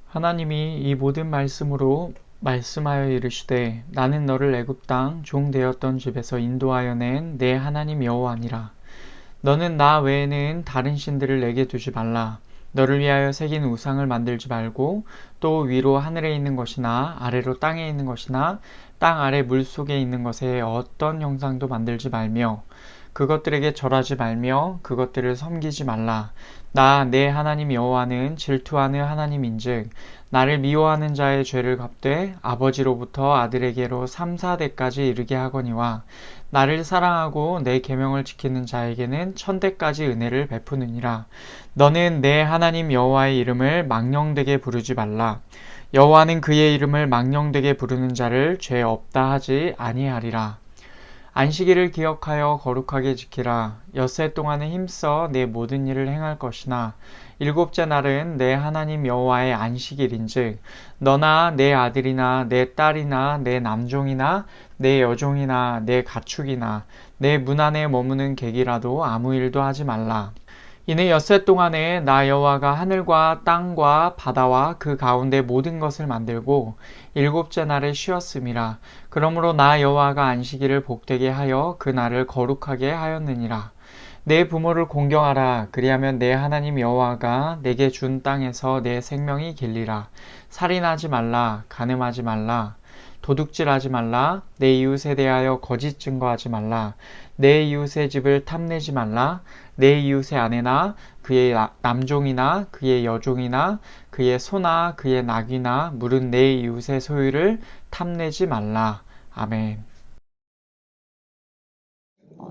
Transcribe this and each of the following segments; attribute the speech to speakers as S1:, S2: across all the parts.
S1: 하나님이 이 모든 말씀으로 말씀하여 이르시되 나는 너를 애굽 땅 종 되었던 집에서 인도하여 낸 내 하나님 여호와니라. 너는 나 외에는 다른 신들을 내게 두지 말라. 너를 위하여 새긴 우상을 만들지 말고 또 위로 하늘에 있는 것이나 아래로 땅에 있는 것이나 땅 아래 물속에 있는 것에 어떤 형상도 만들지 말며 그것들에게 절하지 말며 그것들을 섬기지 말라. 나 내 하나님 여호와는 질투하는 하나님인즉 나를 미워하는 자의 죄를 갚되 아버지로부터 아들에게로 3, 4대까지 이르게 하거니와 나를 사랑하고 내 계명을 지키는 자에게는 1000대까지 은혜를 베푸느니라. 너는 내 하나님 여호와의 이름을 망령되게 부르지 말라. 여호와는 그의 이름을 망령되게 부르는 자를 죄 없다 하지 아니하리라. 안식일을 기억하여 거룩하게 지키라. 엿새 동안은 힘써 내 모든 일을 행할 것이나 일곱째 날은 내 하나님 여호와의 안식일인즉 너나 내 아들이나 내 딸이나 내 남종이나 내 여종이나 내 가축이나 내 문 안에 머무는 객이라도 아무 일도 하지 말라. 이는 엿새 동안에 나 여호와가 하늘과 땅과 바다와 그 가운데 모든 것을 만들고 일곱째 날에 쉬었음이라. 그러므로 나 여호와가 안식일을 복되게 하여 그 날을 거룩하게 하였느니라. 내 부모를 공경하라. 그리하면 내 하나님 여호와가 내게 준 땅에서 내 생명이 길리라. 살인하지 말라. 간음하지 말라. 도둑질하지 말라. 내 이웃에 대하여 거짓 증거하지 말라. 내 이웃의 집을 탐내지 말라. 내 이웃의 아내나 그의 남종이나 그의 여종이나 그의 소나 그의 낙이나 물은 내 이웃의 소유를 탐내지 말라. 아멘.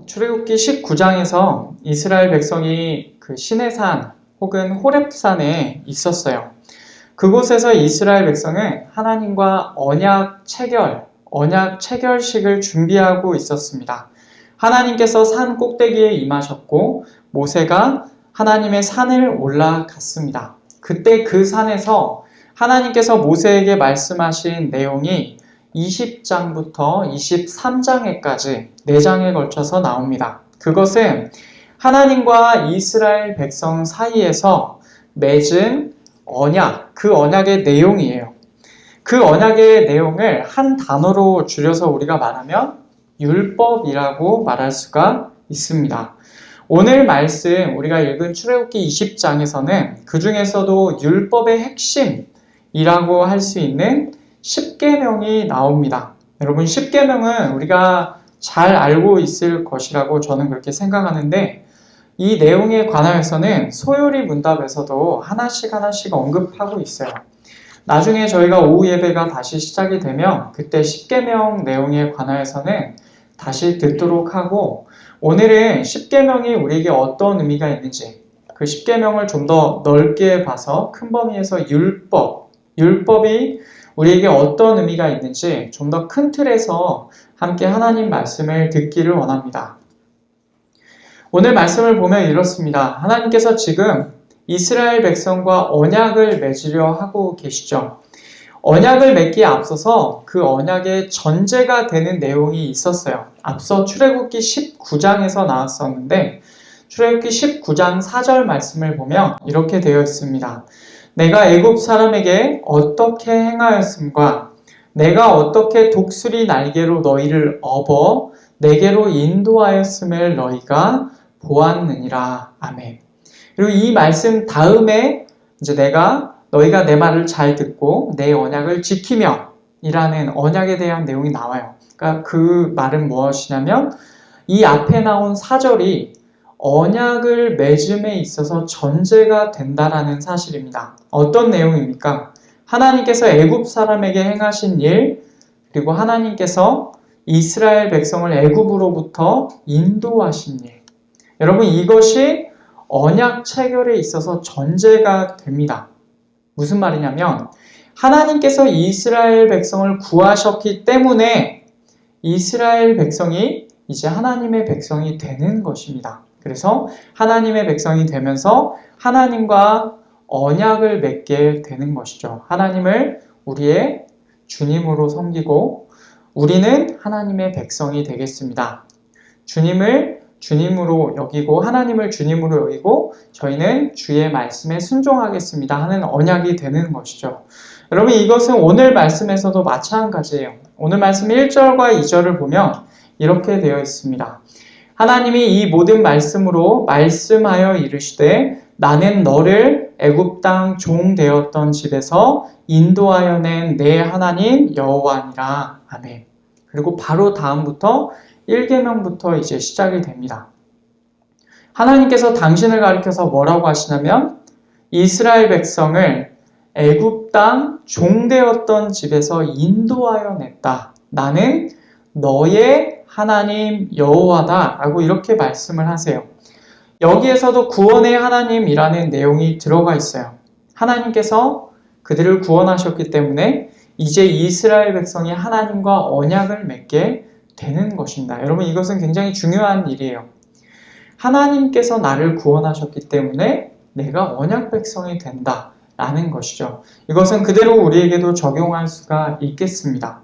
S1: 출애굽기 19장에서 이스라엘 백성이 그 시내산 혹은 호렙산에 있었어요. 그곳에서 이스라엘 백성은 하나님과 언약 체결식을 준비하고 있었습니다. 하나님께서 산 꼭대기에 임하셨고 모세가 하나님의 산을 올라갔습니다. 그때 그 산에서 하나님께서 모세에게 말씀하신 내용이 20장부터 23장에까지 4장에 걸쳐서 나옵니다. 그것은 하나님과 이스라엘 백성 사이에서 맺은 언약, 그 언약의 내용이에요. 그 언약의 내용을 한 단어로 줄여서 우리가 말하면 율법이라고 말할 수가 있습니다. 오늘 말씀 우리가 읽은 출애굽기 20장에서는 그 중에서도 율법의 핵심이라고 할 수 있는 10계명이 나옵니다. 여러분 10계명은 우리가 잘 알고 있을 것이라고 저는 그렇게 생각하는데 이 내용에 관하여서는 소요리 문답에서도 하나씩 언급하고 있어요. 나중에 저희가 오후 예배가 다시 시작이 되면 그때 10계명 내용에 관하여서는 다시 듣도록 하고 오늘은 10계명이 우리에게 어떤 의미가 있는지 그 10계명을 좀 더 넓게 봐서 큰 범위에서 율법이 우리에게 어떤 의미가 있는지 좀 더 큰 틀에서 함께 하나님 말씀을 듣기를 원합니다. 오늘 말씀을 보면 이렇습니다. 하나님께서 지금 이스라엘 백성과 언약을 맺으려 하고 계시죠. 언약을 맺기에 앞서서 그 언약의 전제가 되는 내용이 있었어요. 앞서 출애굽기 19장에서 나왔었는데 출애굽기 19장 4절 말씀을 보면 이렇게 되어 있습니다. 내가 애굽 사람에게 어떻게 행하였음과 내가 어떻게 독수리 날개로 너희를 업어 내게로 인도하였음을 너희가 보았느니라. 아멘. 그리고 이 말씀 다음에 이제 너희가 내 말을 잘 듣고 내 언약을 지키며 이라는 언약에 대한 내용이 나와요. 그러니까 그 말은 무엇이냐면 이 앞에 나온 4절이 언약을 맺음에 있어서 전제가 된다라는 사실입니다. 어떤 내용입니까? 하나님께서 애굽 사람에게 행하신 일, 그리고 하나님께서 이스라엘 백성을 애굽으로부터 인도하신 일. 여러분 이것이 언약 체결에 있어서 전제가 됩니다. 무슨 말이냐면 하나님께서 이스라엘 백성을 구하셨기 때문에 이스라엘 백성이 이제 하나님의 백성이 되는 것입니다. 그래서 하나님의 백성이 되면서 하나님과 언약을 맺게 되는 것이죠. 하나님을 우리의 주님으로 섬기고 우리는 하나님의 백성이 되겠습니다. 주님을 주님으로 여기고 하나님을 주님으로 여기고 저희는 주의 말씀에 순종하겠습니다 하는 언약이 되는 것이죠. 여러분 이것은 오늘 말씀에서도 마찬가지예요. 오늘 말씀 1절과 2절을 보면 이렇게 되어 있습니다. 하나님이 이 모든 말씀으로 말씀하여 이르시되 나는 너를 애굽 땅 종 되었던 집에서 인도하여 낸 내 하나님 여호와니라. 아멘. 그리고 바로 다음부터 1계명부터 이제 시작이 됩니다. 하나님께서 당신을 가리켜서 뭐라고 하시냐면 이스라엘 백성을 애굽 땅 종되었던 집에서 인도하여 냈다. 나는 너의 하나님 여호와다 라고 이렇게 말씀을 하세요. 여기에서도 구원의 하나님이라는 내용이 들어가 있어요. 하나님께서 그들을 구원하셨기 때문에 이제 이스라엘 백성이 하나님과 언약을 맺게 되는 것입니다. 여러분 이것은 굉장히 중요한 일이에요. 하나님께서 나를 구원하셨기 때문에 내가 언약 백성이 된다 라는 것이죠. 이것은 그대로 우리에게도 적용할 수가 있겠습니다.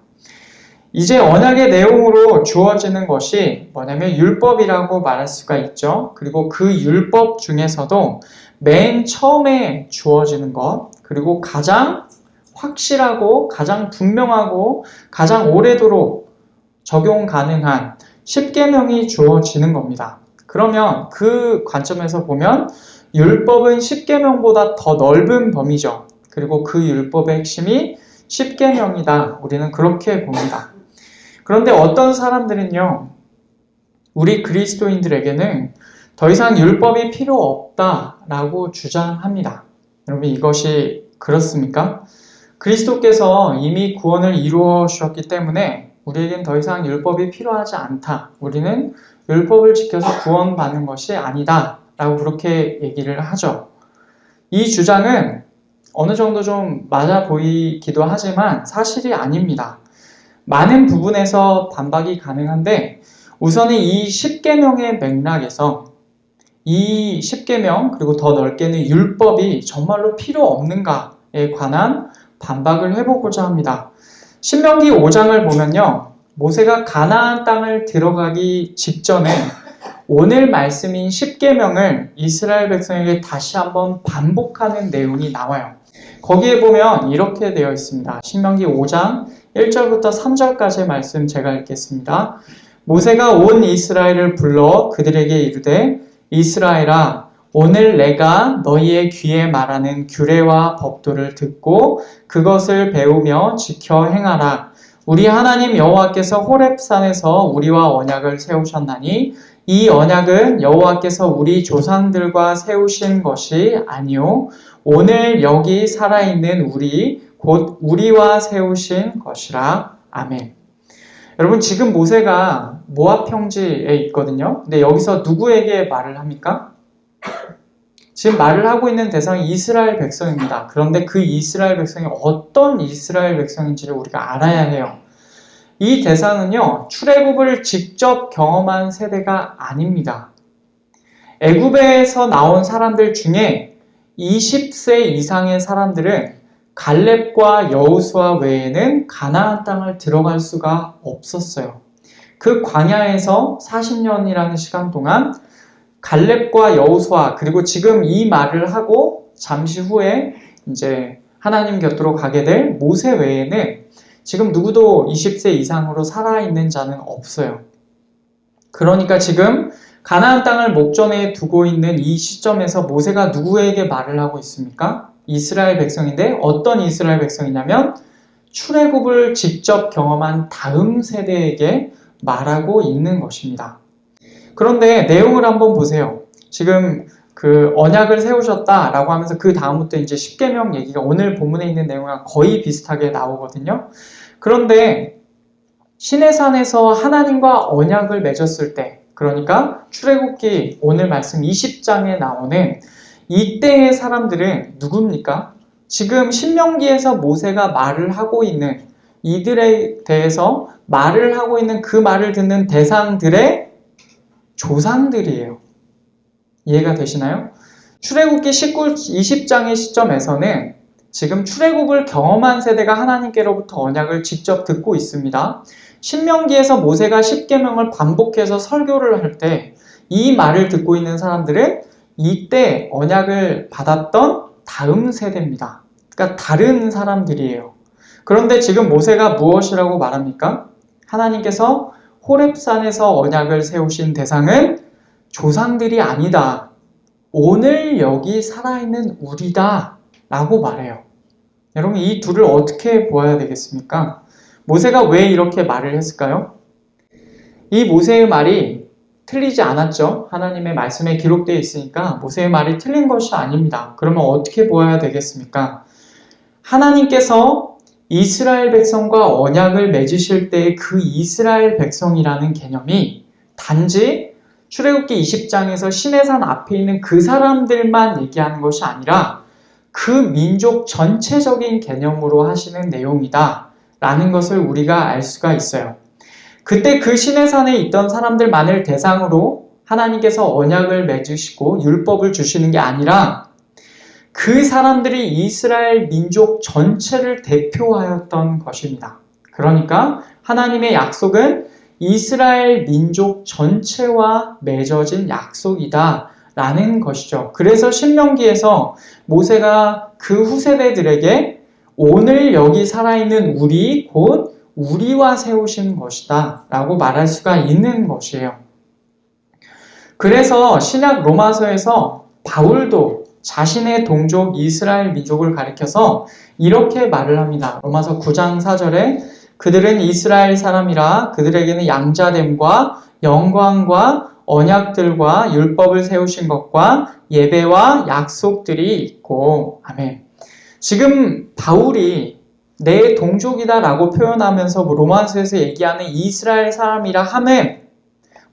S1: 이제 언약의 내용으로 주어지는 것이 뭐냐면 율법이라고 말할 수가 있죠. 그리고 그 율법 중에서도 맨 처음에 주어지는 것, 그리고 가장 확실하고 가장 분명하고 가장 오래도록 적용 가능한 10계명이 주어지는 겁니다. 그러면 그 관점에서 보면 율법은 10계명보다 더 넓은 범위죠. 그리고 그 율법의 핵심이 10계명이다. 우리는 그렇게 봅니다. 그런데 어떤 사람들은요, 우리 그리스도인들에게는 더 이상 율법이 필요 없다라고 주장합니다. 여러분 이것이 그렇습니까? 그리스도께서 이미 구원을 이루어 주셨기 때문에 우리에겐 더 이상 율법이 필요하지 않다. 우리는 율법을 지켜서 구원받는 것이 아니다. 라고 그렇게 얘기를 하죠. 이 주장은 어느 정도 좀 맞아 보이기도 하지만 사실이 아닙니다. 많은 부분에서 반박이 가능한데 우선은 이 10계명의 맥락에서 이 10계명 그리고 더 넓게는 율법이 정말로 필요 없는가에 관한 반박을 해보고자 합니다. 신명기 5장을 보면요. 모세가 가나안 땅을 들어가기 직전에 오늘 말씀인 10계명을 이스라엘 백성에게 다시 한번 반복하는 내용이 나와요. 거기에 보면 이렇게 되어 있습니다. 신명기 5장 1절부터 3절까지의 말씀 제가 읽겠습니다. 모세가 온 이스라엘을 불러 그들에게 이르되 이스라엘아 오늘 내가 너희의 귀에 말하는 규례와 법도를 듣고 그것을 배우며 지켜 행하라. 우리 하나님 여호와께서 호렙산에서 우리와 언약을 세우셨나니 이 언약은 여호와께서 우리 조상들과 세우신 것이 아니요 오늘 여기 살아있는 우리 곧 우리와 세우신 것이라. 아멘. 여러분 지금 모세가 모압 평지에 있거든요. 근데 여기서 누구에게 말을 합니까? 지금 말을 하고 있는 대상이 이스라엘 백성입니다. 그런데 그 이스라엘 백성이 어떤 이스라엘 백성인지를 우리가 알아야 해요. 이 대상은요, 출애굽을 직접 경험한 세대가 아닙니다. 애굽에서 나온 사람들 중에 20세 이상의 사람들은 갈렙과 여호수아 외에는 가나안 땅을 들어갈 수가 없었어요. 그 광야에서 40년이라는 시간 동안 갈렙과 여호수아 그리고 지금 이 말을 하고 잠시 후에 이제 하나님 곁으로 가게 될 모세 외에는 지금 누구도 20세 이상으로 살아있는 자는 없어요. 그러니까 지금 가나안 땅을 목전에 두고 있는 이 시점에서 모세가 누구에게 말을 하고 있습니까? 이스라엘 백성인데 어떤 이스라엘 백성이냐면 출애굽을 직접 경험한 다음 세대에게 말하고 있는 것입니다. 그런데 내용을 한번 보세요. 지금 그 언약을 세우셨다라고 하면서 그 다음부터 이제 10계명 얘기가 오늘 본문에 있는 내용과 거의 비슷하게 나오거든요. 그런데 시내산에서 하나님과 언약을 맺었을 때, 그러니까 출애굽기 오늘 말씀 20장에 나오는 이때의 사람들은 누굽니까? 지금 신명기에서 모세가 말을 하고 있는 이들에 대해서 말을 하고 있는 그 말을 듣는 대상들의 조상들이에요. 이해가 되시나요? 출애굽기 20장의 시점에서는 지금 출애굽을 경험한 세대가 하나님께로부터 언약을 직접 듣고 있습니다. 신명기에서 모세가 10계명을 반복해서 설교를 할 때 이 말을 듣고 있는 사람들은 이때 언약을 받았던 다음 세대입니다. 그러니까 다른 사람들이에요. 그런데 지금 모세가 무엇이라고 말합니까? 하나님께서 호렙산에서 언약을 세우신 대상은 조상들이 아니다. 오늘 여기 살아있는 우리다 라고 말해요. 여러분, 이 둘을 어떻게 보아야 되겠습니까? 모세가 왜 이렇게 말을 했을까요? 이 모세의 말이 틀리지 않았죠. 하나님의 말씀에 기록되어 있으니까 모세의 말이 틀린 것이 아닙니다. 그러면 어떻게 보아야 되겠습니까? 하나님께서 이스라엘 백성과 언약을 맺으실 때 그 이스라엘 백성이라는 개념이 단지 출애굽기 20장에서 시내산 앞에 있는 그 사람들만 얘기하는 것이 아니라 그 민족 전체적인 개념으로 하시는 내용이다 라는 것을 우리가 알 수가 있어요. 그때 그 시내산에 있던 사람들만을 대상으로 하나님께서 언약을 맺으시고 율법을 주시는 게 아니라 그 사람들이 이스라엘 민족 전체를 대표하였던 것입니다. 그러니까 하나님의 약속은 이스라엘 민족 전체와 맺어진 약속이다 라는 것이죠. 그래서 신명기에서 모세가 그 후세대들에게 오늘 여기 살아있는 우리 곧 우리와 세우신 것이다 라고 말할 수가 있는 것이에요. 그래서 신약 로마서에서 바울도 자신의 동족 이스라엘 민족을 가리켜서 이렇게 말을 합니다. 로마서 9장 4절에 그들은 이스라엘 사람이라 그들에게는 양자됨과 영광과 언약들과 율법을 세우신 것과 예배와 약속들이 있고 아멘. 지금 바울이 내 동족이다 라고 표현하면서 로마서에서 얘기하는 이스라엘 사람이라 함은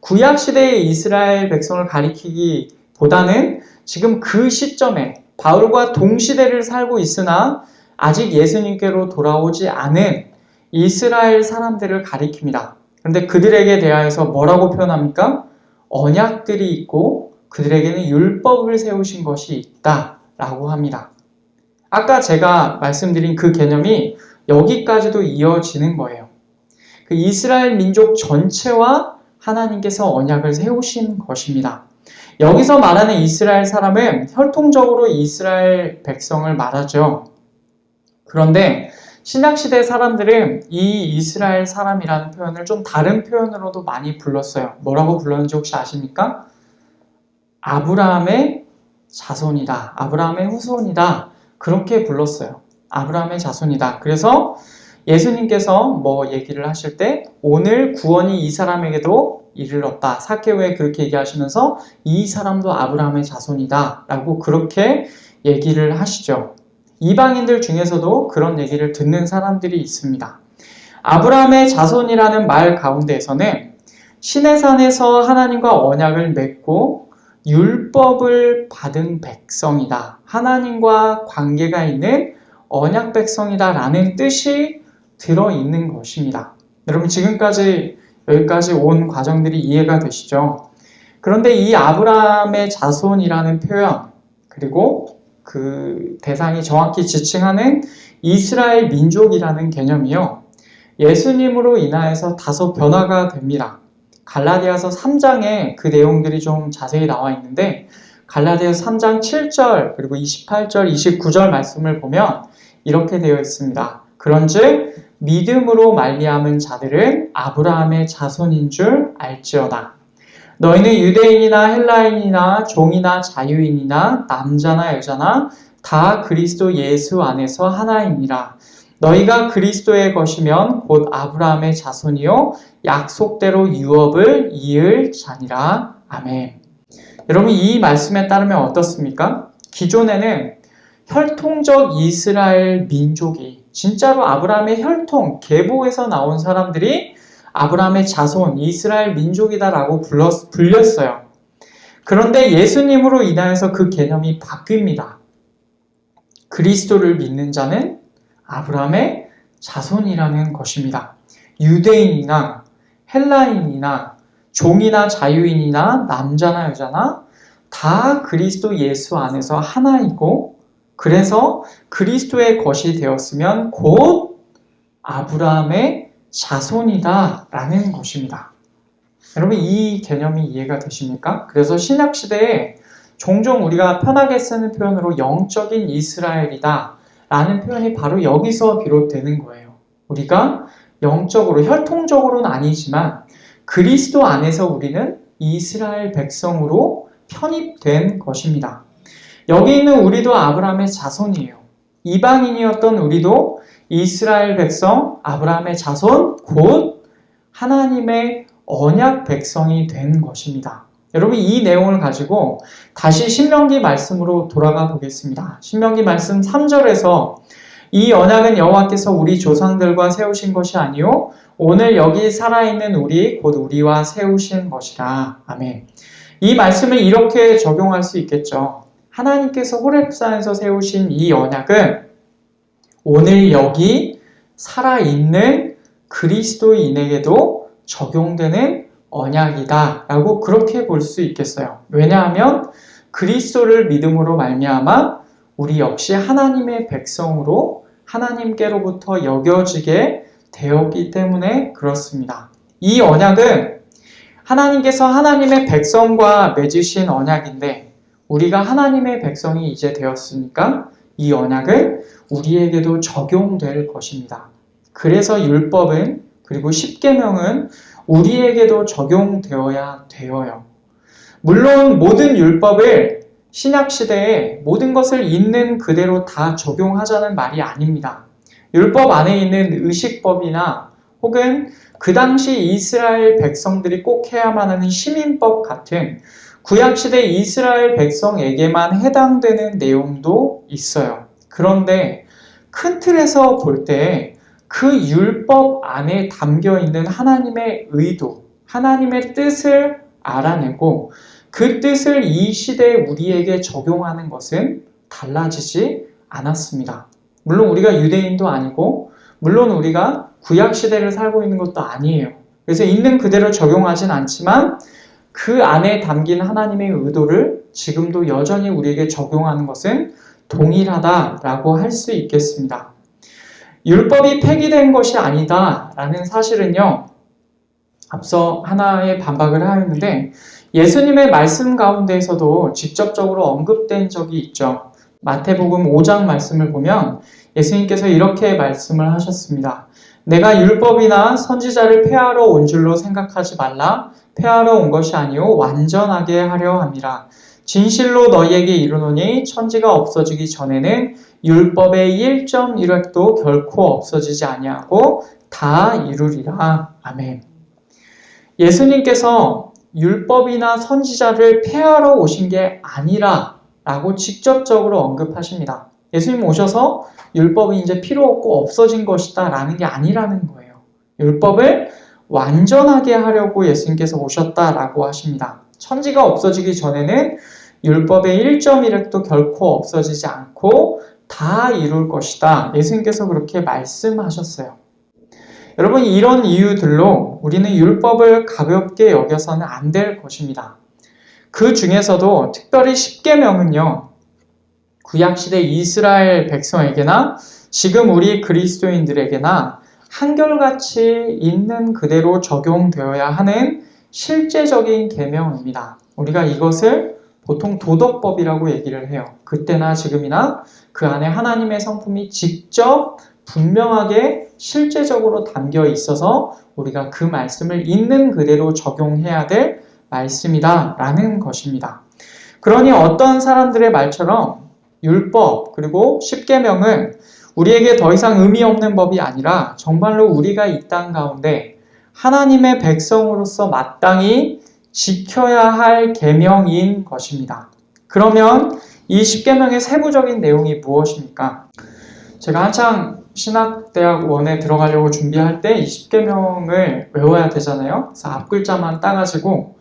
S1: 구약시대의 이스라엘 백성을 가리키기보다는 지금 그 시점에 바울과 동시대를 살고 있으나 아직 예수님께로 돌아오지 않은 이스라엘 사람들을 가리킵니다. 그런데 그들에게 대하여서 뭐라고 표현합니까? 언약들이 있고 그들에게는 율법을 세우신 것이 있다 라고 합니다. 아까 제가 말씀드린 그 개념이 여기까지도 이어지는 거예요. 그 이스라엘 민족 전체와 하나님께서 언약을 세우신 것입니다. 여기서 말하는 이스라엘 사람은 혈통적으로 이스라엘 백성을 말하죠. 그런데 신약시대 사람들은 이 이스라엘 사람이라는 표현을 좀 다른 표현으로도 많이 불렀어요. 뭐라고 불렀는지 혹시 아십니까? 아브라함의 자손이다. 아브라함의 후손이다. 그렇게 불렀어요. 아브라함의 자손이다. 그래서 예수님께서 뭐 얘기를 하실 때 오늘 구원이 이 사람에게도 이르렀다. 사케오에 그렇게 얘기하시면서 이 사람도 아브라함의 자손이다 라고 그렇게 얘기를 하시죠. 이방인들 중에서도 그런 얘기를 듣는 사람들이 있습니다. 아브라함의 자손이라는 말 가운데에서는 시내산에서 하나님과 언약을 맺고 율법을 받은 백성이다. 하나님과 관계가 있는 언약 백성이다 라는 뜻이 들어있는 것입니다. 여러분 지금까지 여기까지 온 과정들이 이해가 되시죠? 그런데 이 아브라함의 자손이라는 표현 그리고 그 대상이 정확히 지칭하는 이스라엘 민족이라는 개념이요. 예수님으로 인하여서 다소 변화가 됩니다. 갈라디아서 3장에 그 내용들이 좀 자세히 나와 있는데 갈라디아서 3장 7절 그리고 28절 29절 말씀을 보면 이렇게 되어 있습니다. 그런즉 믿음으로 말미암은 자들은 아브라함의 자손인 줄 알지어다. 너희는 유대인이나 헬라인이나 종이나 자유인이나 남자나 여자나 다 그리스도 예수 안에서 하나이니라. 너희가 그리스도의 것이면 곧 아브라함의 자손이요 약속대로 유업을 이을 자니라. 아멘. 여러분 이 말씀에 따르면 어떻습니까? 기존에는 혈통적 이스라엘 민족이 진짜로 아브라함의 혈통, 계보에서 나온 사람들이 아브라함의 자손, 이스라엘 민족이다라고 불렸어요. 그런데 예수님으로 인하여서 그 개념이 바뀝니다. 그리스도를 믿는 자는 아브라함의 자손이라는 것입니다. 유대인이나 헬라인이나 종이나 자유인이나 남자나 여자나 다 그리스도 예수 안에서 하나이고 그래서 그리스도의 것이 되었으면 곧 아브라함의 자손이다 라는 것입니다. 여러분 이 개념이 이해가 되십니까? 그래서 신약시대에 종종 우리가 편하게 쓰는 표현으로 영적인 이스라엘이다 라는 표현이 바로 여기서 비롯되는 거예요. 우리가 영적으로, 혈통적으로는 아니지만 그리스도 안에서 우리는 이스라엘 백성으로 편입된 것입니다. 여기 있는 우리도 아브라함의 자손이에요. 이방인이었던 우리도 이스라엘 백성, 아브라함의 자손, 곧 하나님의 언약 백성이 된 것입니다. 여러분 이 내용을 가지고 다시 신명기 말씀으로 돌아가 보겠습니다. 신명기 말씀 3절에서 이 언약은 여호와께서 우리 조상들과 세우신 것이 아니요 오늘 여기 살아있는 우리 곧 우리와 세우신 것이라. 아멘. 이 말씀을 이렇게 적용할 수 있겠죠. 하나님께서 호렙산에서 세우신 이 언약은 오늘 여기 살아있는 그리스도인에게도 적용되는 언약이다 라고 그렇게 볼 수 있겠어요. 왜냐하면 그리스도를 믿음으로 말미암아 우리 역시 하나님의 백성으로 하나님께로부터 여겨지게 되었기 때문에 그렇습니다. 이 언약은 하나님께서 하나님의 백성과 맺으신 언약인데 우리가 하나님의 백성이 이제 되었으니까 이 언약은 우리에게도 적용될 것입니다. 그래서 율법은 그리고 십계명은 우리에게도 적용되어야 되어요. 물론 모든 율법을 신약시대에 모든 것을 있는 그대로 다 적용하자는 말이 아닙니다. 율법 안에 있는 의식법이나 혹은 그 당시 이스라엘 백성들이 꼭 해야만 하는 시민법 같은 구약시대 이스라엘 백성에게만 해당되는 내용도 있어요. 그런데 큰 틀에서 볼 때 그 율법 안에 담겨 있는 하나님의 의도, 하나님의 뜻을 알아내고 그 뜻을 이 시대에 우리에게 적용하는 것은 달라지지 않았습니다. 물론 우리가 유대인도 아니고 물론 우리가 구약시대를 살고 있는 것도 아니에요. 그래서 있는 그대로 적용하진 않지만 그 안에 담긴 하나님의 의도를 지금도 여전히 우리에게 적용하는 것은 동일하다라고 할 수 있겠습니다. 율법이 폐기된 것이 아니다라는 사실은요. 앞서 하나의 반박을 하였는데 예수님의 말씀 가운데에서도 직접적으로 언급된 적이 있죠. 마태복음 5장 말씀을 보면 예수님께서 이렇게 말씀을 하셨습니다. 내가 율법이나 선지자를 폐하러 온 줄로 생각하지 말라. 폐하러 온 것이 아니요 완전하게 하려 함이라. 진실로 너희에게 이르노니 천지가 없어지기 전에는 율법의 1.1획도 결코 없어지지 아니하고 다 이루리라. 아멘. 예수님께서 율법이나 선지자를 폐하러 오신 게 아니라 라고 직접적으로 언급하십니다. 예수님 오셔서 율법이 이제 필요 없고 없어진 것이다 라는 게 아니라는 거예요. 율법을 완전하게 하려고 예수님께서 오셨다라고 하십니다. 천지가 없어지기 전에는 율법의 1.1획도 결코 없어지지 않고 다 이룰 것이다. 예수님께서 그렇게 말씀하셨어요. 여러분 이런 이유들로 우리는 율법을 가볍게 여겨서는 안 될 것입니다. 그 중에서도 특별히 십계명은요. 구약시대 이스라엘 백성에게나 지금 우리 그리스도인들에게나 한결같이 있는 그대로 적용되어야 하는 실제적인 계명입니다. 우리가 이것을 보통 도덕법이라고 얘기를 해요. 그때나 지금이나 그 안에 하나님의 성품이 직접 분명하게 실제적으로 담겨 있어서 우리가 그 말씀을 있는 그대로 적용해야 될 말씀이다 라는 것입니다. 그러니 어떤 사람들의 말처럼 율법 그리고 십계명은 우리에게 더 이상 의미 없는 법이 아니라 정말로 우리가 이 땅 가운데 하나님의 백성으로서 마땅히 지켜야 할 계명인 것입니다. 그러면 이 십계명의 세부적인 내용이 무엇입니까? 제가 한창 신학대학원에 들어가려고 준비할 때 이 십계명을 외워야 되잖아요. 그래서 앞글자만 따가지고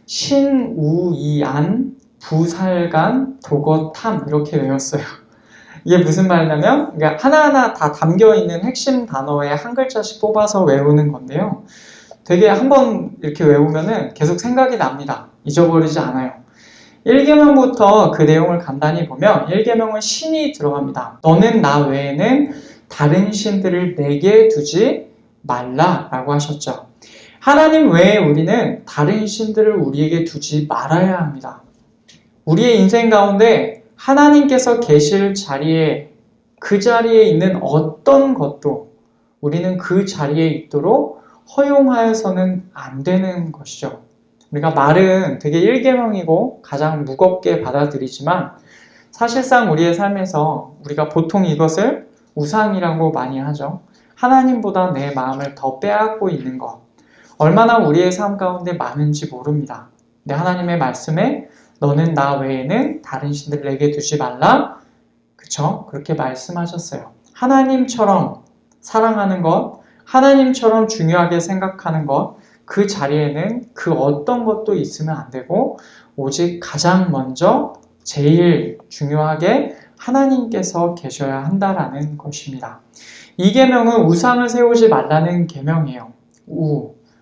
S1: 신우이안 부살간 도거탐 이렇게 외웠어요. 이게 무슨 말이냐면 그러니까 하나하나 다 담겨있는 핵심 단어에 한 글자씩 뽑아서 외우는 건데요. 되게 한번 이렇게 외우면은 계속 생각이 납니다. 잊어버리지 않아요. 1계명부터 그 내용을 간단히 보면 1계명은 신이 들어갑니다. 너는 나 외에는 다른 신들을 내게 두지 말라라고 하셨죠. 하나님 외에 우리는 다른 신들을 우리에게 두지 말아야 합니다. 우리의 인생 가운데 하나님께서 계실 자리에, 그 자리에 있는 어떤 것도 우리는 그 자리에 있도록 허용하여서는 안 되는 것이죠. 우리가 말은 되게 일계명이고 가장 무겁게 받아들이지만 사실상 우리의 삶에서 우리가 보통 이것을 우상이라고 많이 하죠. 하나님보다 내 마음을 더 빼앗고 있는 것. 얼마나 우리의 삶 가운데 많은지 모릅니다. 근데 하나님의 말씀에 너는 나 외에는 다른 신들을 내게 두지 말라. 그쵸? 그렇게 말씀하셨어요. 하나님처럼 사랑하는 것, 하나님처럼 중요하게 생각하는 것, 그 자리에는 그 어떤 것도 있으면 안 되고 오직 가장 먼저 제일 중요하게 하나님께서 계셔야 한다라는 것입니다. 이 계명은 우상을 세우지 말라는 계명이에요.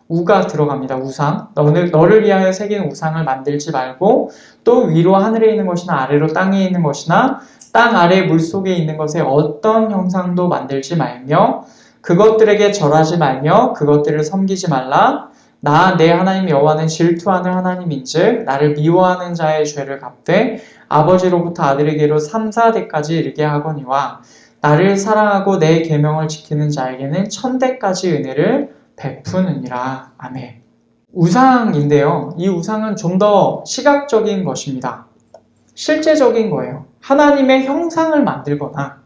S1: 우가 들어갑니다. 우상. 너를 위하여 새긴 우상을 만들지 말고 또 위로 하늘에 있는 것이나 아래로 땅에 있는 것이나 땅 아래 물속에 있는 것에 어떤 형상도 만들지 말며 그것들에게 절하지 말며 그것들을 섬기지 말라. 나 내 하나님 여호와는 질투하는 하나님인즉 나를 미워하는 자의 죄를 갚되 아버지로부터 아들에게로 3, 4대까지 이르게 하거니와 나를 사랑하고 내 계명을 지키는 자에게는 1000대까지 은혜를 베푸느니라. 아멘. 우상인데요. 이 우상은 좀 더 시각적인 것입니다. 실제적인 거예요. 하나님의 형상을 만들거나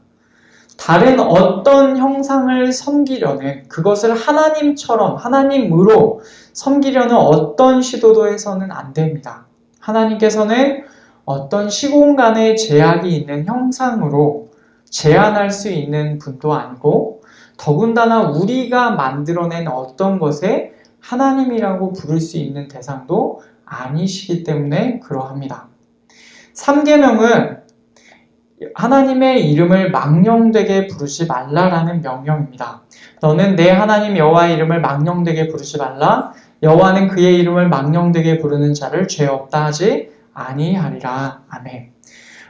S1: 다른 어떤 형상을 섬기려는, 그것을 하나님처럼, 하나님으로 섬기려는 어떤 시도도 해서는 안 됩니다. 하나님께서는 어떤 시공간에 제약이 있는 형상으로 제한할 수 있는 분도 아니고 더군다나 우리가 만들어낸 어떤 것에 하나님이라고 부를 수 있는 대상도 아니시기 때문에 그러합니다. 3계명은 하나님의 이름을 망령되게 부르지 말라라는 명령입니다. 너는 내 하나님 여호와의 이름을 망령되게 부르지 말라. 여호와는 그의 이름을 망령되게 부르는 자를 죄 없다 하지 아니하리라. 아멘.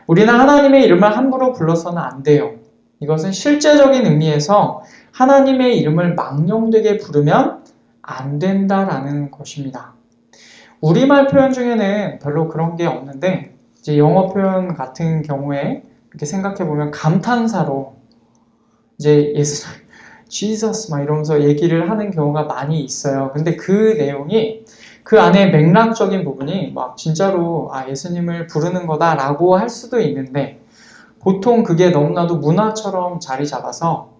S1: 우리는 하나님의 이름을 함부로 불러서는 안 돼요. 이것은 실제적인 의미에서 하나님의 이름을 망령되게 부르면 안 된다라는 것입니다. 우리말 표현 중에는 별로 그런 게 없는데 이제 영어 표현 같은 경우에 이렇게 생각해보면 감탄사로 이제 예수, Jesus 막 이러면서 얘기를 하는 경우가 많이 있어요. 근데 그 내용이 그 안에 맥락적인 부분이 막 진짜로 예수님을 부르는 거다라고 할 수도 있는데 보통 그게 너무나도 문화처럼 자리 잡아서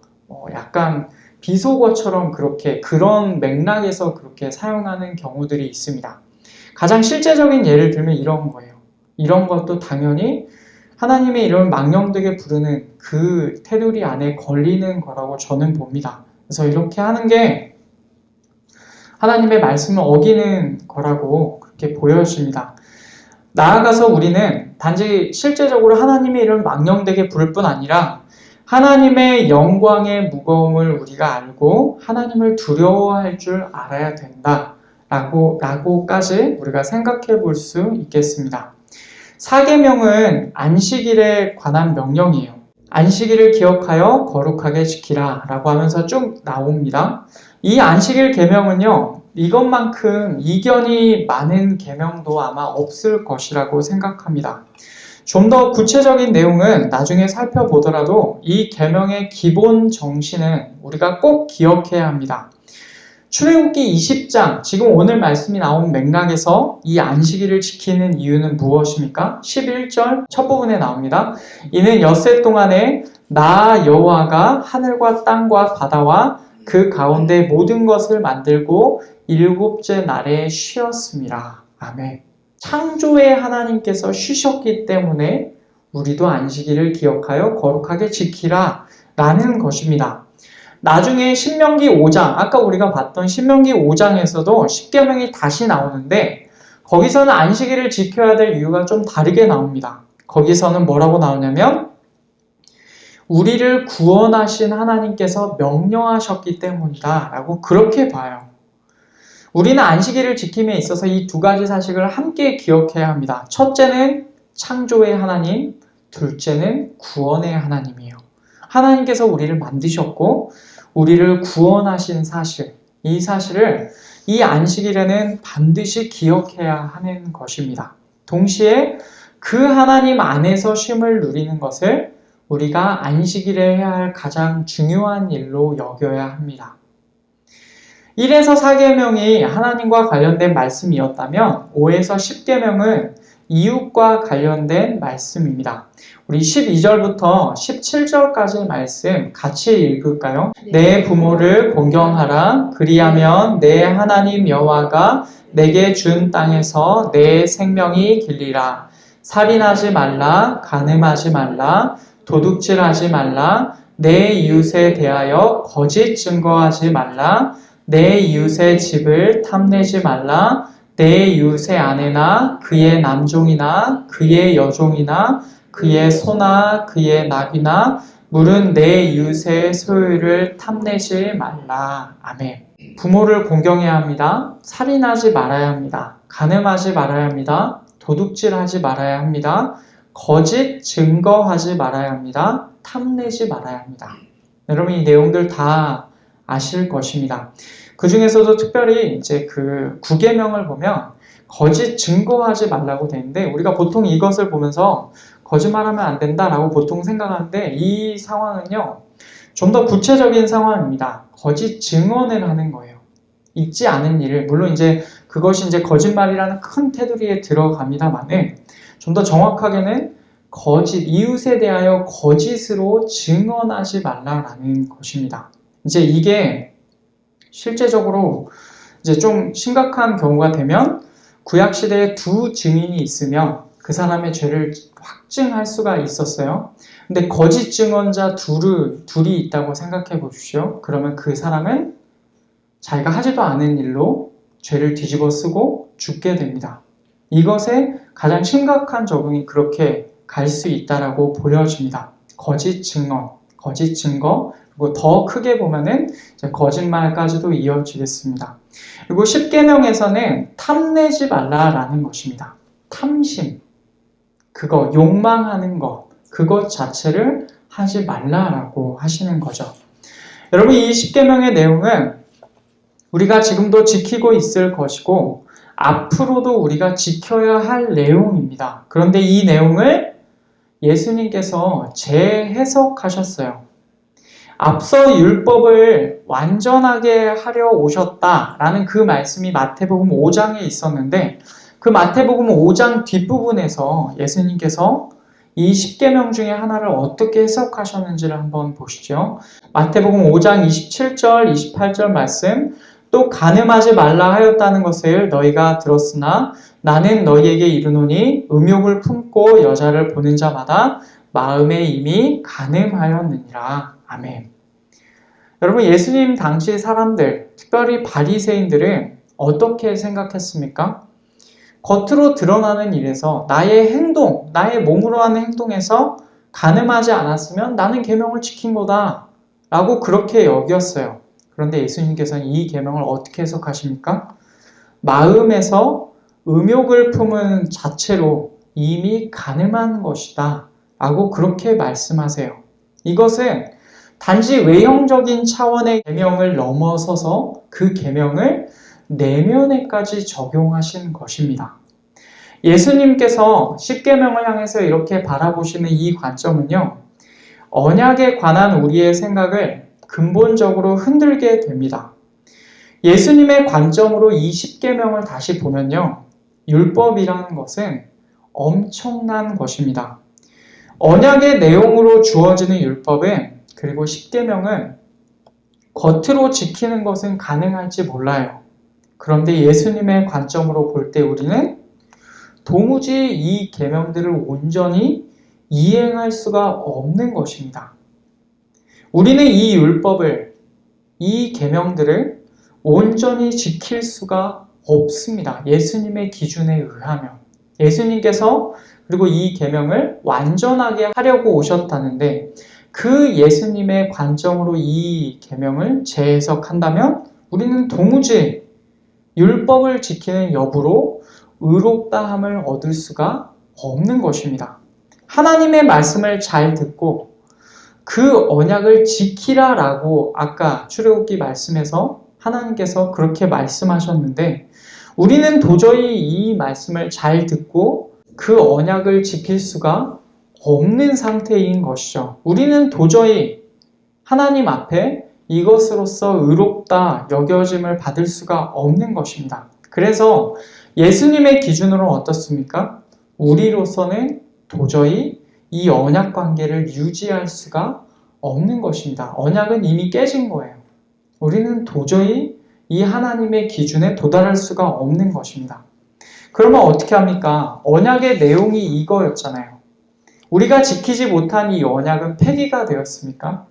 S1: 약간 비속어처럼 그렇게 그런 맥락에서 그렇게 사용하는 경우들이 있습니다. 가장 실제적인 예를 들면 이런 거예요. 이런 것도 당연히 하나님의 이름을 망령되게 부르는 그 테두리 안에 걸리는 거라고 저는 봅니다. 그래서 이렇게 하는 게 하나님의 말씀을 어기는 거라고 그렇게 보여집니다. 나아가서 우리는 단지 실제적으로 하나님의 이름을 망령되게 부를 뿐 아니라 하나님의 영광의 무거움을 우리가 알고 하나님을 두려워할 줄 알아야 된다라고까지 우리가 생각해 볼 수 있겠습니다. 4계명은 안식일에 관한 명령이에요. 안식일을 기억하여 거룩하게 지키라 라고 하면서 쭉 나옵니다. 이 안식일 계명은요, 이것만큼 이견이 많은 계명도 아마 없을 것이라고 생각합니다. 좀 더 구체적인 내용은 나중에 살펴보더라도 이 계명의 기본 정신은 우리가 꼭 기억해야 합니다. 출애굽기 20장, 지금 오늘 말씀이 나온 맥락에서 이 안식일을 지키는 이유는 무엇입니까? 11절 첫 부분에 나옵니다. 이는 엿새 동안에 나 여호와가 하늘과 땅과 바다와 그 가운데 모든 것을 만들고 7째 날에 쉬었습니다. 아멘. 창조의 하나님께서 쉬셨기 때문에 우리도 안식일을 기억하여 거룩하게 지키라 라는 것입니다. 나중에 신명기 5장, 아까 우리가 봤던 신명기 5장에서도 10계명이 다시 나오는데 거기서는 안식일을 지켜야 될 이유가 좀 다르게 나옵니다. 거기서는 뭐라고 나오냐면 우리를 구원하신 하나님께서 명령하셨기 때문이다 라고 그렇게 봐요. 우리는 안식일을 지킴에 있어서 이 두 가지 사실을 함께 기억해야 합니다. 첫째는 창조의 하나님, 둘째는 구원의 하나님이에요. 하나님께서 우리를 만드셨고 우리를 구원하신 사실, 이 사실을 이 안식일에는 반드시 기억해야 하는 것입니다. 동시에 그 하나님 안에서 쉼을 누리는 것을 우리가 안식일에 해야 할 가장 중요한 일로 여겨야 합니다. 1에서 4계명이 하나님과 관련된 말씀이었다면 5에서 10계명은 이웃과 관련된 말씀입니다. 우리 12절부터 17절까지 말씀 같이 읽을까요? 내 부모를 공경하라. 그리하면 내 하나님 여호와가 내게 준 땅에서 내 생명이 길리라. 살인하지 말라. 간음하지 말라. 도둑질하지 말라. 내 이웃에 대하여 거짓 증거하지 말라. 내 이웃의 집을 탐내지 말라. 내 이웃의 아내나 그의 남종이나 그의 여종이나 그의 소나 그의 나귀나 물은 내 이웃의 소유를 탐내지 말라. 아멘. 부모를 공경해야 합니다. 살인하지 말아야 합니다. 간음하지 말아야 합니다. 도둑질하지 말아야 합니다. 거짓 증거하지 말아야 합니다. 탐내지 말아야 합니다. 여러분 이 내용들 다 아실 것입니다. 그 중에서도 특별히 이제 그 9계명을 보면 거짓 증거하지 말라고 되는데 우리가 보통 이것을 보면서 거짓말하면 안 된다라고 보통 생각하는데 이 상황은요 좀 더 구체적인 상황입니다. 거짓 증언을 하는 거예요. 있지 않은 일을 물론 이제 그것이 이제 거짓말이라는 큰 테두리에 들어갑니다만은 좀 더 정확하게는 이웃에 대하여 거짓으로 증언하지 말라라는 것입니다. 이제 이게 실제적으로 이제 좀 심각한 경우가 되면 구약시대에 두 증인이 있으면 그 사람의 죄를 확증할 수가 있었어요. 근데 거짓 증언자 둘이 있다고 생각해 보십시오. 그러면 그 사람은 자기가 하지도 않은 일로 죄를 뒤집어 쓰고 죽게 됩니다. 이것의 가장 심각한 적용이 그렇게 갈 수 있다라고 보여집니다. 거짓 증언, 거짓 증거, 그리고 더 크게 보면은 이제 거짓말까지도 이어지겠습니다. 그리고 10계명에서는 탐내지 말라라는 것입니다. 탐심, 그거 욕망하는 것, 그것 자체를 하지 말라라고 하시는 거죠. 여러분 이 10계명의 내용은 우리가 지금도 지키고 있을 것이고 앞으로도 우리가 지켜야 할 내용입니다. 그런데 이 내용을 예수님께서 재해석하셨어요. 앞서 율법을 완전하게 하려 오셨다라는 그 말씀이 마태복음 5장에 있었는데 그 마태복음 5장 뒷부분에서 예수님께서 이 10계명 중에 하나를 어떻게 해석하셨는지를 한번 보시죠. 마태복음 5장 27절, 28절 말씀 또 간음하지 말라 하였다는 것을 너희가 들었으나 나는 너희에게 이르노니 음욕을 품고 여자를 보는 자마다 마음에 이미 간음하였느니라. 아멘. 여러분 예수님 당시 사람들, 특별히 바리새인들은 어떻게 생각했습니까? 겉으로 드러나는 일에서 나의 행동, 나의 몸으로 하는 행동에서 간음하지 않았으면 나는 계명을 지킨 거다 라고 그렇게 여겼어요. 그런데 예수님께서는 이 계명을 어떻게 해석하십니까? 마음에서 음욕을 품은 자체로 이미 간음한 것이다 라고 그렇게 말씀하세요. 이것은 단지 외형적인 차원의 계명을 넘어서서 그 계명을 내면에까지 적용하신 것입니다. 예수님께서 10계명을 향해서 이렇게 바라보시는 이 관점은요, 언약에 관한 우리의 생각을 근본적으로 흔들게 됩니다. 예수님의 관점으로 이 10계명을 다시 보면요, 율법이라는 것은 엄청난 것입니다. 언약의 내용으로 주어지는 율법은 그리고 10계명은 겉으로 지키는 것은 가능할지 몰라요. 그런데 예수님의 관점으로 볼 때 우리는 도무지 이 계명들을 온전히 이행할 수가 없는 것입니다. 우리는 이 율법을, 이 계명들을 온전히 지킬 수가 없습니다. 예수님의 기준에 의하면. 예수님께서 그리고 이 계명을 완전하게 하려고 오셨다는데 그 예수님의 관점으로 이 계명을 재해석한다면 우리는 도무지 율법을 지키는 여부로 의롭다함을 얻을 수가 없는 것입니다. 하나님의 말씀을 잘 듣고 그 언약을 지키라라고 아까 출애굽기 말씀에서 하나님께서 그렇게 말씀하셨는데 우리는 도저히 이 말씀을 잘 듣고 그 언약을 지킬 수가 없는 상태인 것이죠. 우리는 도저히 하나님 앞에 이것으로서 의롭다 여겨짐을 받을 수가 없는 것입니다. 그래서 예수님의 기준으로는 어떻습니까? 우리로서는 도저히 이 언약 관계를 유지할 수가 없는 것입니다. 언약은 이미 깨진 거예요. 우리는 도저히 이 하나님의 기준에 도달할 수가 없는 것입니다. 그러면 어떻게 합니까? 언약의 내용이 이거였잖아요. 우리가 지키지 못한 이 언약은 폐기가 되었습니까?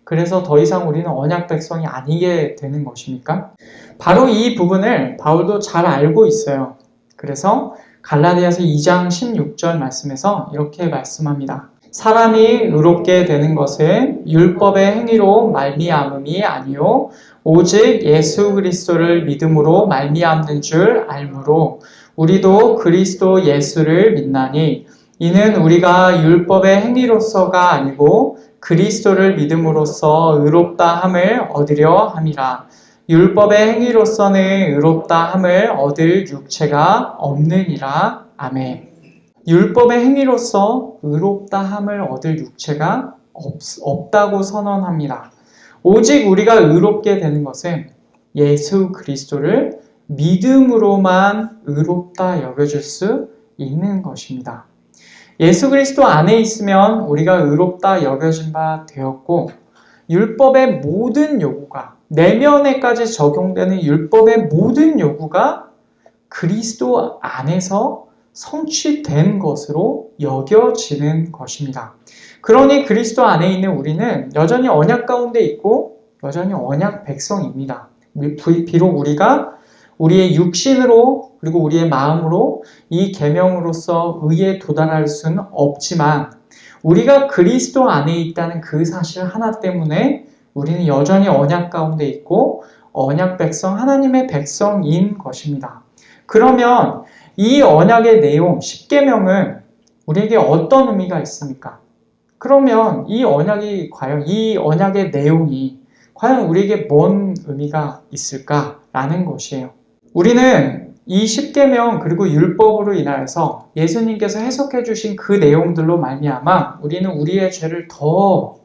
S1: 그래서 더 이상 우리는 언약 백성이 아니게 되는 것입니까? 바로 이 부분을 바울도 잘 알고 있어요. 그래서 갈라디아서 2장 16절 말씀에서 이렇게 말씀합니다. 사람이 의롭게 되는 것은 율법의 행위로 말미암음이 아니요 오직 예수 그리스도를 믿음으로 말미암는 줄 알므로 우리도 그리스도 예수를 믿나니 이는 우리가 율법의 행위로서가 아니고 그리스도를 믿음으로써 의롭다 함을 얻으려 함이라. 율법의 행위로서는 의롭다 함을 얻을 육체가 없느니라. 아멘. 율법의 행위로서 의롭다 함을 얻을 육체가 없다고 선언합니다. 오직 우리가 의롭게 되는 것은 예수 그리스도를 믿음으로만 의롭다 여겨줄 수 있는 것입니다. 예수 그리스도 안에 있으면 우리가 의롭다 여겨진 바 되었고 율법의 모든 요구가 내면에까지 적용되는 율법의 모든 요구가 그리스도 안에서 성취된 것으로 여겨지는 것입니다. 그러니 그리스도 안에 있는 우리는 여전히 언약 가운데 있고 여전히 언약 백성입니다. 비록 우리가 우리의 육신으로 그리고 우리의 마음으로 이 계명으로서 의에 도달할 수는 없지만 우리가 그리스도 안에 있다는 그 사실 하나 때문에 우리는 여전히 언약 가운데 있고 언약 백성, 하나님의 백성인 것입니다. 그러면 이 언약의 내용, 십계명은 우리에게 어떤 의미가 있습니까? 그러면 이 언약이 과연 이 언약의 내용이 과연 우리에게 뭔 의미가 있을까라는 것이에요. 우리는 이 십계명 그리고 율법으로 인하여서 예수님께서 해석해 주신 그 내용들로 말미암아 우리는 우리의 죄를 더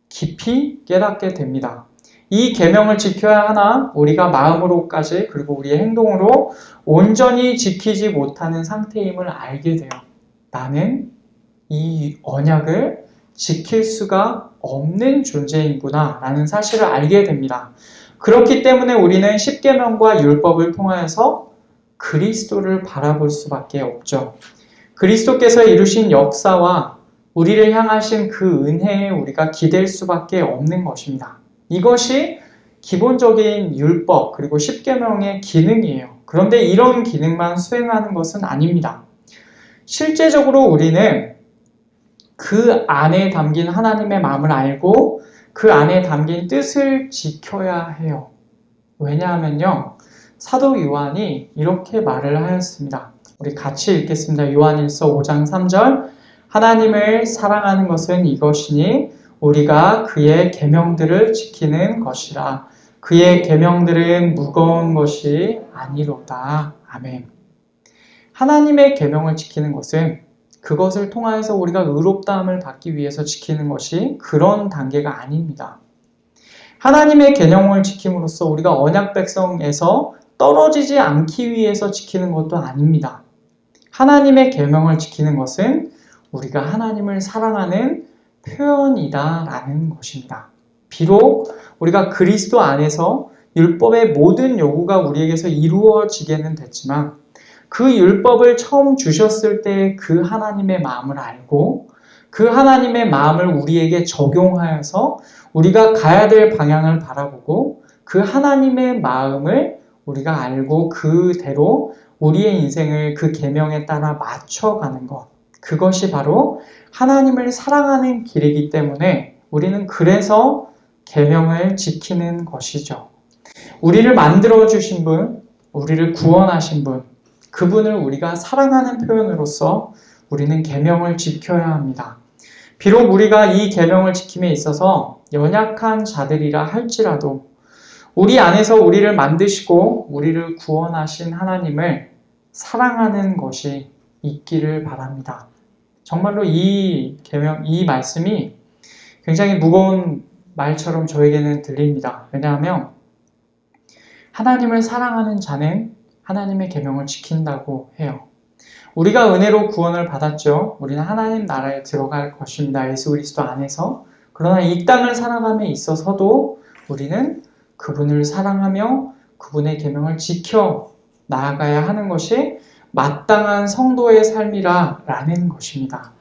S1: 깊이 깨닫게 됩니다. 이 계명을 지켜야 하나 우리가 마음으로까지 그리고 우리의 행동으로 온전히 지키지 못하는 상태임을 알게 돼요. 나는 이 언약을 지킬 수가 없는 존재이구나 라는 사실을 알게 됩니다. 그렇기 때문에 우리는 십계명과 율법을 통하여서 그리스도를 바라볼 수밖에 없죠. 그리스도께서 이루신 역사와 우리를 향하신 그 은혜에 우리가 기댈 수밖에 없는 것입니다. 이것이 기본적인 율법 그리고 십계명의 기능이에요. 그런데 이런 기능만 수행하는 것은 아닙니다. 실제적으로 우리는 그 안에 담긴 하나님의 마음을 알고 그 안에 담긴 뜻을 지켜야 해요. 왜냐하면요. 사도 요한이 이렇게 말을 하였습니다. 우리 같이 읽겠습니다. 요한일서 5장 3절 하나님을 사랑하는 것은 이것이니 우리가 그의 계명들을 지키는 것이라. 그의 계명들은 무거운 것이 아니로다. 아멘. 하나님의 계명을 지키는 것은 그것을 통하여서 우리가 의롭다함을 받기 위해서 지키는 것이 그런 단계가 아닙니다. 하나님의 계명을 지킴으로써 우리가 언약 백성에서 떨어지지 않기 위해서 지키는 것도 아닙니다. 하나님의 계명을 지키는 것은 우리가 하나님을 사랑하는 표현이다라는 것입니다. 비록 우리가 그리스도 안에서 율법의 모든 요구가 우리에게서 이루어지게는 됐지만 그 율법을 처음 주셨을 때 그 하나님의 마음을 알고 그 하나님의 마음을 우리에게 적용하여서 우리가 가야 될 방향을 바라보고 그 하나님의 마음을 우리가 알고 그대로 우리의 인생을 그 계명에 따라 맞춰가는 것. 그것이 바로 하나님을 사랑하는 길이기 때문에 우리는 그래서 계명을 지키는 것이죠. 우리를 만들어주신 분, 우리를 구원하신 분, 그분을 우리가 사랑하는 표현으로서 우리는 계명을 지켜야 합니다. 비록 우리가 이 계명을 지킴에 있어서 연약한 자들이라 할지라도 우리 안에서 우리를 만드시고 우리를 구원하신 하나님을 사랑하는 것이 있기를 바랍니다. 정말로 이 말씀이 굉장히 무거운 말처럼 저에게는 들립니다. 왜냐하면 하나님을 사랑하는 자는 하나님의 계명을 지킨다고 해요. 우리가 은혜로 구원을 받았죠. 우리는 하나님 나라에 들어갈 것입니다. 예수 그리스도 안에서. 그러나 이 땅을 살아감에 있어서도 우리는 그분을 사랑하며 그분의 계명을 지켜 나아가야 하는 것이 마땅한 성도의 삶이라는 것입니다.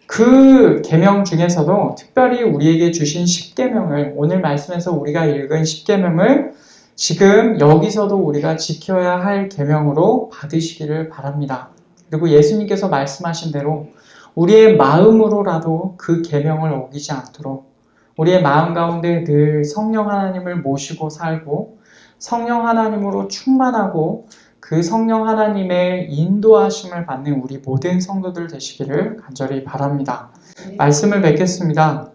S1: 그 계명 중에서도 특별히 우리에게 주신 10계명을, 오늘 말씀에서 우리가 읽은 10계명을 지금 여기서도 우리가 지켜야 할 계명으로 받으시기를 바랍니다. 그리고 예수님께서 말씀하신 대로 우리의 마음으로라도 그 계명을 어기지 않도록 우리의 마음 가운데 늘 성령 하나님을 모시고 살고 성령 하나님으로 충만하고 그 성령 하나님의 인도하심을 받는 우리 모든 성도들 되시기를 간절히 바랍니다. 말씀을 뵙겠습니다.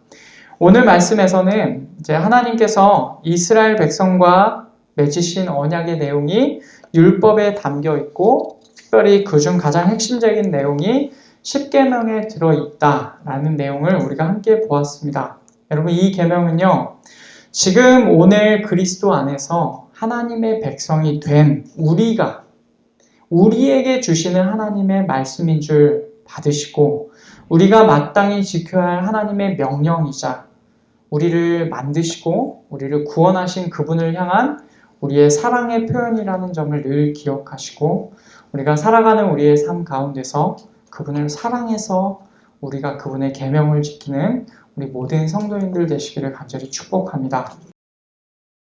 S1: 오늘 말씀에서는 이제 하나님께서 이스라엘 백성과 맺으신 언약의 내용이 율법에 담겨 있고 특별히 그중 가장 핵심적인 내용이 10계명에 들어있다라는 내용을 우리가 함께 보았습니다. 여러분, 이 계명은요, 지금 오늘 그리스도 안에서 하나님의 백성이 된 우리에게 주시는 하나님의 말씀인 줄 받으시고 우리가 마땅히 지켜야 할 하나님의 명령이자 우리를 만드시고 우리를 구원하신 그분을 향한 우리의 사랑의 표현이라는 점을 늘 기억하시고 우리가 살아가는 우리의 삶 가운데서 그분을 사랑해서 우리가 그분의 계명을 지키는 우리 모든 성도님들 되시기를 간절히 축복합니다.